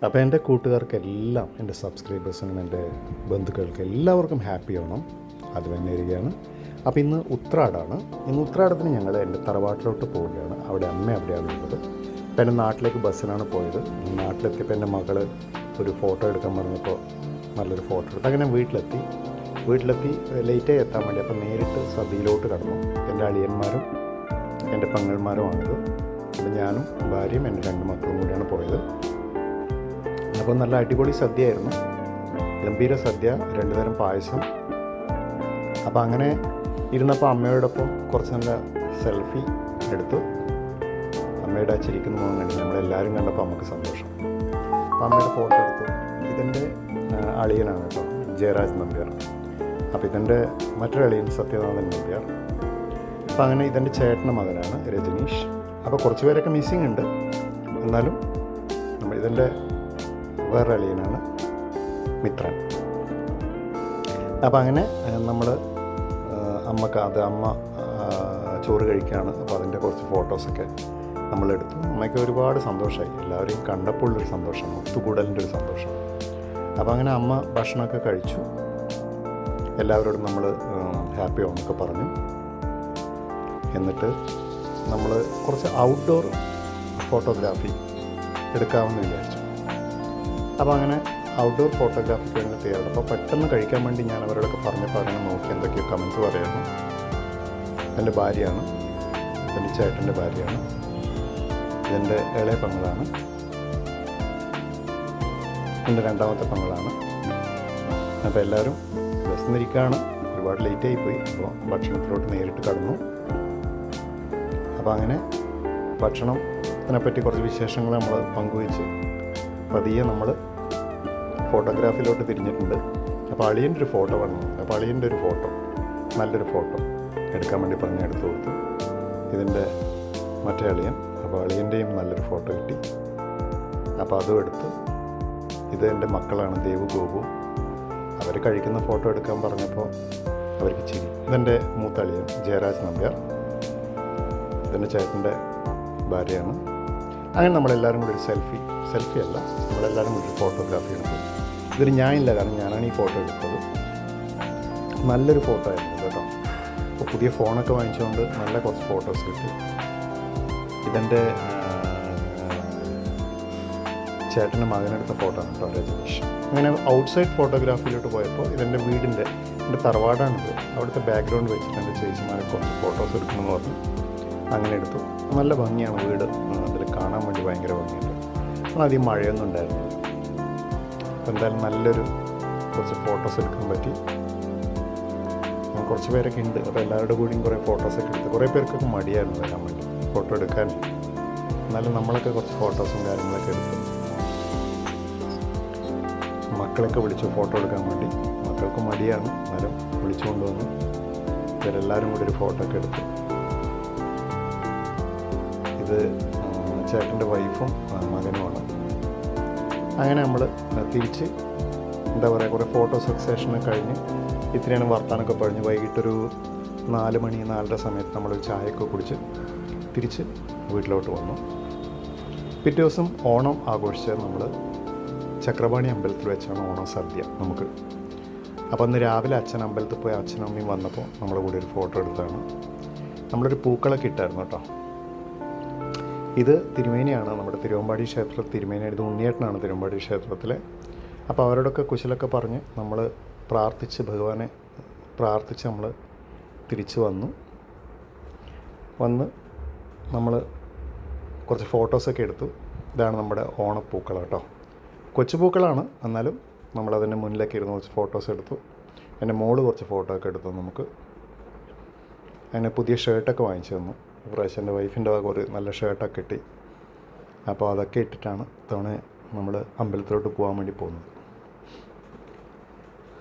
അപ്പോൾ എൻ്റെ കൂട്ടുകാർക്കെല്ലാം, എൻ്റെ സബ്സ്ക്രൈബേഴ്സിനും എൻ്റെ ബന്ധുക്കൾക്ക് എല്ലാവർക്കും ഹാപ്പി ഓണം. അത് തന്നെ വരികയാണ്. അപ്പോൾ ഇന്ന് ഉത്രാടാണ്. ഇന്ന് ഉത്രാടത്തിന് ഞങ്ങൾ എൻ്റെ തറവാട്ടിലോട്ട് പോവുകയാണ്. അവിടെ അവിടെയാണ് ഉള്ളത്. അപ്പോൾ എൻ്റെ നാട്ടിലേക്ക് ബസ്സിനാണ് പോയത്. നാട്ടിലെത്തിയപ്പോൾ എൻ്റെ മകൾ ഒരു ഫോട്ടോ എടുക്കാൻ പറഞ്ഞപ്പോൾ നല്ലൊരു ഫോട്ടോ എടുത്ത് അങ്ങനെ വീട്ടിലെത്തി ലേറ്റായി എത്താൻ വേണ്ടി അപ്പോൾ നേരിട്ട് സദ്യയിലോട്ട് കടന്നു. എൻ്റെ അളിയന്മാരും എൻ്റെ പെങ്ങന്മാരുമാണിത്. അപ്പോൾ ഞാനും ഭാര്യയും എൻ്റെ 2 മക്കളും കൂടിയാണ് പോയത്. അപ്പോൾ നല്ല അടിപൊളി സദ്യയായിരുന്നു, ഗംഭീര സദ്യ, 2 തരം പായസം. അപ്പോൾ അങ്ങനെ ഇരുന്നപ്പോൾ അമ്മയോടൊപ്പം കുറച്ച് നല്ല സെൽഫി എടുത്തു. അമ്മയുടെ ചിരിക്കുന്ന മുഖം കണ്ട് നമ്മളെല്ലാവരും കണ്ടപ്പോൾ അമ്മക്ക് സന്തോഷം. അപ്പോൾ അമ്മയുടെ ഫോട്ടോ എടുത്തു. ഇതെൻ്റെ അളിയനാണ് കേട്ടോ, ജയരാജ് നമ്പ്യാർ. അപ്പോൾ ഇതെൻ്റെ മറ്റൊരു അളിയൻ സത്യനാഥൻ നമ്പ്യാർ. അപ്പോൾ അങ്ങനെ ഇതെൻ്റെ ചേട്ടൻ്റെ മകനാണ് രജനീഷ്. അപ്പോൾ കുറച്ച് പേരൊക്കെ മിസ്സിങ് ഉണ്ട്, എന്നാലും ഇതെൻ്റെ വേറെ അളിയനാണ് മിത്രൻ. അപ്പോൾ അങ്ങനെ നമ്മൾ അമ്മ ചോറ് കഴിക്കുകയാണ്. അപ്പോൾ അതിൻ്റെ കുറച്ച് ഫോട്ടോസൊക്കെ നമ്മളെടുത്തു. അമ്മയ്ക്ക് ഒരുപാട് സന്തോഷമായി, എല്ലാവരെയും കണ്ടപ്പോൾ ഉള്ളൊരു സന്തോഷം, ഒത്തുകൂടലിൻ്റെ ഒരു സന്തോഷം. അപ്പോൾ അങ്ങനെ അമ്മ ഭക്ഷണമൊക്കെ കഴിച്ചു. എല്ലാവരോടും നമ്മൾ ഹാപ്പി ഓണമൊക്കെ പറഞ്ഞു. എന്നിട്ട് നമ്മൾ കുറച്ച് ഔട്ട്ഡോർ ഫോട്ടോഗ്രാഫി എടുക്കാമെന്ന് വിചാരിച്ചു. അപ്പോൾ അങ്ങനെ ഔട്ട്ഡോർ ഫോട്ടോഗ്രാഫിക്ക് വേണ്ടി തയ്യാറാണ്. അപ്പോൾ പെട്ടെന്ന് കഴിക്കാൻ വേണ്ടി ഞാൻ അവരോടൊക്കെ പറഞ്ഞപ്പോൾ അങ്ങനെ നോക്കി എന്തൊക്കെയോ കമൻസ് പറയായിരുന്നു. എൻ്റെ ഭാര്യയാണ്, എൻ്റെ ചേട്ടൻ്റെ ഭാര്യയാണ്, ഇതെൻ്റെ ഇളയ പെങ്ങളാണ്, എൻ്റെ 2ാമത്തെ പെങ്ങളാണ്. അപ്പോൾ എല്ലാവരും വിശന്നിരിക്കുകയാണ്, ഒരുപാട് ലേറ്റായിപ്പോയി. അപ്പോൾ ഭക്ഷണത്തിലോട്ട് നേരിട്ട് കടന്നു. അപ്പോൾ അങ്ങനെ ഭക്ഷണത്തിനെപ്പറ്റി കുറച്ച് വിശേഷങ്ങൾ നമ്മൾ പങ്കുവെച്ച് പതിയെ നമ്മൾ ഫോട്ടോഗ്രാഫിയിലോട്ട് തിരിഞ്ഞിട്ടുണ്ട്. അപ്പോൾ അളിയൻ്റെ ഒരു ഫോട്ടോ വന്നു. അപ്പോൾ അളിയൻ്റെ ഒരു ഫോട്ടോ, നല്ലൊരു ഫോട്ടോ എടുക്കാൻ വേണ്ടി പറഞ്ഞ് എടുത്തു കൊടുത്തു. ഇതിൻ്റെ മറ്റേ അളിയൻ. അപ്പോൾ അളിയൻ്റെയും നല്ലൊരു ഫോട്ടോ കിട്ടി. അപ്പോൾ അതും എടുത്ത്. ഇത് എൻ്റെ മക്കളാണ്, ദേവു ഗോപു. അവർ കഴിക്കുന്ന ഫോട്ടോ എടുക്കാൻ പറഞ്ഞപ്പോൾ അവർക്ക് ചിരി. ഇതെൻ്റെ മൂത്ത അളിയൻ ജയരാജ് നമ്പ്യാർ, ഇതെൻ്റെ ചേട്ടൻ്റെ ഭാര്യയാണ്. അങ്ങനെ നമ്മളെല്ലാവരും കൂടി ഒരു സെൽഫി അല്ല, നമ്മളെല്ലാവരും കൂടി ഒരു ഫോട്ടോഗ്രാഫി എടുത്തു. ഇതൊരു ഞാനില്ല, കാരണം ഞാനാണ് ഈ ഫോട്ടോ എടുത്തത്. നല്ലൊരു ഫോട്ടോ ആയിരുന്നു കേട്ടോ. അപ്പോൾ പുതിയ ഫോണൊക്കെ വാങ്ങിച്ചുകൊണ്ട് നല്ല കുറച്ച് ഫോട്ടോസ് കിട്ടി. ഇതെൻ്റെ ചേട്ടൻ്റെ മകനെടുത്ത ഫോട്ടോ ആണ് കേട്ടോ, രജനീഷ്. അങ്ങനെ ഔട്ട്സൈഡ് ഫോട്ടോഗ്രാഫിയിലോട്ട് പോയപ്പോൾ ഇതെൻ്റെ വീടിൻ്റെ, എൻ്റെ തറവാടാണിത്. അവിടുത്തെ ബാക്ക്ഗ്രൗണ്ട് വെച്ചിട്ട് എൻ്റെ ചേച്ചിമാരെ കുറച്ച് ഫോട്ടോസ് എടുക്കണമെന്ന് പറഞ്ഞു. അങ്ങനെ എടുത്തു. നല്ല ഭംഗിയാണ് വീട്, അതിൽ കാണാൻ വേണ്ടി ഭയങ്കര ഭംഗിയുണ്ട്. അപ്പോൾ അധികം മഴയൊന്നും ഉണ്ടായിരുന്നു. അപ്പോൾ എന്തായാലും നല്ലൊരു കുറച്ച് ഫോട്ടോസ് എടുക്കാൻ പറ്റി. കുറച്ച് പേരൊക്കെ ഉണ്ട്. അപ്പോൾ എല്ലാവരുടെ കൂടിയും കുറേ ഫോട്ടോസൊക്കെ എടുത്ത്. കുറേ പേർക്കൊക്കെ മടിയായിരുന്നു വരാൻ വേണ്ടി ഫോട്ടോ എടുക്കാൻ. എന്നാലും നമ്മളൊക്കെ കുറച്ച് ഫോട്ടോസും കാര്യങ്ങളൊക്കെ എടുത്തു. മക്കളൊക്കെ വിളിച്ചു ഫോട്ടോ എടുക്കാൻ വേണ്ടി. മക്കൾക്ക് മടിയാണ്, എന്നാലും വിളിച്ചു കൊണ്ടുവന്നു. ഇവരെല്ലാവരും കൂടി ഒരു ഫോട്ടോ ഒക്കെ എടുത്തു. ഇത് ചേട്ടൻ്റെ വൈഫും മകനുമാണ്. അങ്ങനെ നമ്മൾ തിരിച്ച് എന്താ പറയുക, കുറേ ഫോട്ടോ സെക്ഷനൊക്കെ കഴിഞ്ഞ് ഇത്രയാണ് വർത്താനൊക്കെ പറഞ്ഞ് വൈകിട്ടൊരു 4 മണി 4:30 സമയത്ത് നമ്മൾ ചായയൊക്കെ കുടിച്ച് തിരിച്ച് വീട്ടിലോട്ട് വന്നു. പിറ്റേ ദിവസം ഓണം ആഘോഷിച്ചത് നമ്മൾ ചക്രപാണി അമ്പലത്തിൽ വെച്ചാണ് ഓണം സദ്യ നമുക്ക്. അപ്പോൾ അന്ന് രാവിലെ അച്ഛൻ അമ്പലത്തിൽ പോയി അച്ഛനും അമ്മയും വന്നപ്പോൾ നമ്മുടെ കൂടെ ഒരു ഫോട്ടോ എടുത്താണ്. നമ്മളൊരു പൂക്കളൊക്കെ ഇട്ടായിരുന്നു കേട്ടോ. ഇത് തിരുമേനിയാണ്, നമ്മുടെ തിരുവമ്പാടി ക്ഷേത്രത്തിൽ തിരുമേനിയാണ്. ഇത് ഉണ്ണിയേട്ടനാണ് തിരുവമ്പാടി ക്ഷേത്രത്തിലെ. അപ്പോൾ അവരോടൊക്കെ കുശലൊക്കെ പറഞ്ഞ് നമ്മൾ പ്രാർത്ഥിച്ച്, ഭഗവാനെ പ്രാർത്ഥിച്ച് നമ്മൾ തിരിച്ച് വന്ന് നമ്മൾ കുറച്ച് ഫോട്ടോസൊക്കെ എടുത്തു. ഇതാണ് നമ്മുടെ ഓണപ്പൂക്കൾ കേട്ടോ. കൊച്ചു പൂക്കളാണ്, എന്നാലും നമ്മളതിൻ്റെ മുന്നിലൊക്കെ ഇരുന്ന് കുറച്ച് ഫോട്ടോസ് എടുത്തു. എൻ്റെ മോള് കുറച്ച് ഫോട്ടോ ഒക്കെ എടുത്തു നമുക്ക്. അങ്ങനെ പുതിയ ഷർട്ടൊക്കെ വാങ്ങിച്ചു തന്നു. പ്രാവശ്യം എൻ്റെ വൈഫിൻ്റെ വക ഒരു നല്ല ഷർട്ടൊക്കെ കിട്ടി. അപ്പോൾ അതൊക്കെ ഇട്ടിട്ടാണ് തവണ നമ്മൾ അമ്പലത്തിലോട്ട് പോകാൻ വേണ്ടി പോകുന്നത്.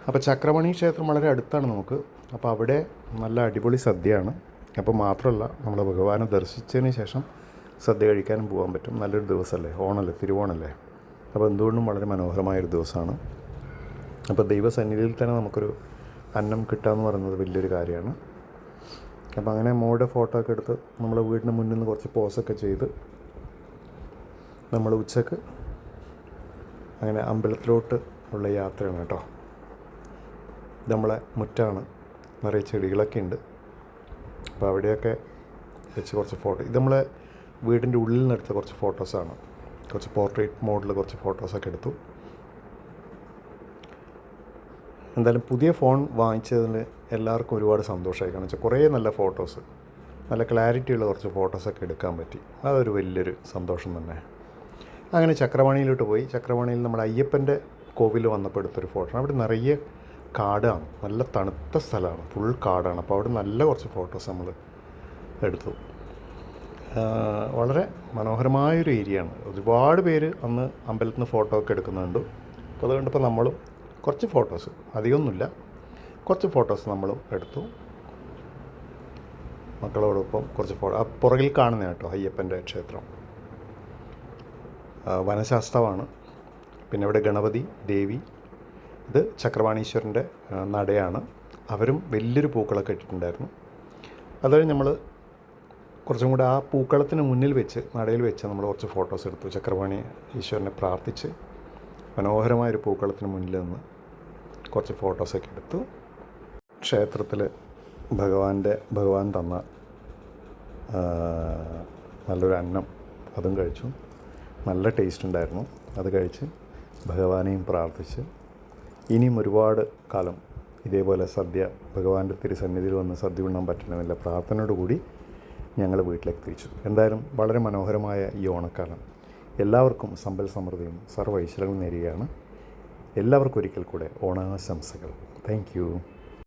അപ്പോൾ ചക്രമണി ക്ഷേത്രം വളരെ അടുത്താണ് നമുക്ക്. അപ്പോൾ അവിടെ നല്ല അടിപൊളി സദ്യയാണ്. അപ്പോൾ മാത്രമല്ല, നമ്മൾ ഭഗവാനെ ദർശിച്ചതിന് ശേഷം സദ്യ കഴിക്കാനും പോകാൻ പറ്റും. നല്ലൊരു ദിവസമല്ലേ, ഓണമല്ലേ, തിരുവോണമല്ലേ. അപ്പോൾ എന്തുകൊണ്ടും വളരെ മനോഹരമായൊരു ദിവസമാണ്. അപ്പോൾ ദൈവസന്നിധിയിൽ തന്നെ നമുക്കൊരു അന്നം കിട്ടുക എന്ന് പറയുന്നത് വലിയൊരു കാര്യമാണ്. അപ്പോൾ അങ്ങനെ മോളുടെ ഫോട്ടോ ഒക്കെ എടുത്ത് നമ്മുടെ വീടിന് മുന്നിൽ നിന്ന് കുറച്ച് പോസൊക്കെ ചെയ്ത് നമ്മൾ ഉച്ചക്ക് അങ്ങനെ അമ്പലത്തിലോട്ട് ഉള്ള യാത്രയാണ് കേട്ടോ. ഇത് നമ്മളെ മുറ്റാണ്, നിറയെ ചെടികളൊക്കെ ഉണ്ട്. അപ്പോൾ അവിടെയൊക്കെ വെച്ച് കുറച്ച് ഫോട്ടോ, ഇത് നമ്മളെ വീടിൻ്റെ ഉള്ളിൽ നിന്ന് എടുത്ത കുറച്ച് ഫോട്ടോസാണ്. കുറച്ച് പോർട്രേറ്റ് മോഡിൽ കുറച്ച് ഫോട്ടോസൊക്കെ എടുത്തു. എന്തായാലും പുതിയ ഫോൺ വാങ്ങിച്ചതിന് എല്ലാവർക്കും ഒരുപാട് സന്തോഷമായി. കാരണം വെച്ചാൽ കുറേ നല്ല ഫോട്ടോസ്, നല്ല ക്ലാരിറ്റിയുള്ള കുറച്ച് ഫോട്ടോസൊക്കെ എടുക്കാൻ പറ്റി. അതൊരു വലിയൊരു സന്തോഷം തന്നെ. അങ്ങനെ ചക്രവാണിയിലോട്ട് പോയി. ചക്രവാണിയിൽ നമ്മുടെ അയ്യപ്പൻ്റെ കോവിൽ വന്നപ്പോൾ എടുത്തൊരു ഫോട്ടോ. അവിടെ നിറയെ കാടാണ്, നല്ല തണുത്ത സ്ഥലമാണ്, ഫുൾ കാടാണ്. അപ്പോൾ അവിടെ നല്ല കുറച്ച് ഫോട്ടോസ് നമ്മൾ എടുത്തു. വളരെ മനോഹരമായൊരു ഏരിയയാണ്. ഒരുപാട് പേര് അന്ന് അമ്പലത്തിൽ നിന്ന് ഫോട്ടോ ഒക്കെ എടുക്കുന്നുണ്ട്. അപ്പോൾ അത് കണ്ടപ്പോൾ നമ്മളും കുറച്ച് ഫോട്ടോസ്, അധികമൊന്നുമില്ല, കുറച്ച് ഫോട്ടോസ് നമ്മളും എടുത്തു മക്കളോടൊപ്പം. കുറച്ച് ഫോട്ടോ ആ പുറകിൽ കാണുന്ന കേട്ടോ അയ്യപ്പൻ്റെ ക്ഷേത്രം, വനശാസ്ത്രമാണ്. പിന്നെ ഇവിടെ ഗണപതി, ദേവി, ഇത് ചക്രവാണീശ്വരൻ്റെ നടയാണ്. അവരും വലിയൊരു പൂക്കളൊക്കെ ഇട്ടിട്ടുണ്ടായിരുന്നു. അതുകഴിഞ്ഞ് നമ്മൾ കുറച്ചും കൂടെ ആ പൂക്കളത്തിന് മുന്നിൽ വെച്ച്, നടയിൽ വെച്ച് നമ്മൾ കുറച്ച് ഫോട്ടോസ് എടുത്തു. ചക്രവാണി ഈശ്വരനെ പ്രാർത്ഥിച്ച് മനോഹരമായൊരു പൂക്കളത്തിന് മുന്നിൽ നിന്ന് കുറച്ച് ഫോട്ടോസൊക്കെ എടുത്തു. ക്ഷേത്രത്തിൽ ഭഗവാൻ തന്ന നല്ലൊരു അന്നം, അതും കഴിച്ചു. നല്ല ടേസ്റ്റ് ഉണ്ടായിരുന്നു. അത് കഴിച്ച് ഭഗവാനെയും പ്രാർത്ഥിച്ച് ഇനിയും ഒരുപാട് കാലം ഇതേപോലെ സദ്യ, ഭഗവാന്റെ തിരുസന്നിധിയിൽ വന്ന് സദ്യ ഉണ്ണാൻ പറ്റണമെന്നില്ല പ്രാർത്ഥനയോടുകൂടി ഞങ്ങൾ വീട്ടിലേക്ക് തിരിച്ചു. എന്തായാലും വളരെ മനോഹരമായ ഈ ഓണക്കാലം എല്ലാവർക്കും സമ്പൽ സമൃദ്ധിയും സർവ്വ ഐശ്വര്യങ്ങളും നേരുകയാണ്. എല്ലാവർക്കും ഒരിക്കൽ കൂടെ ഓണാശംസകൾ. Thank you.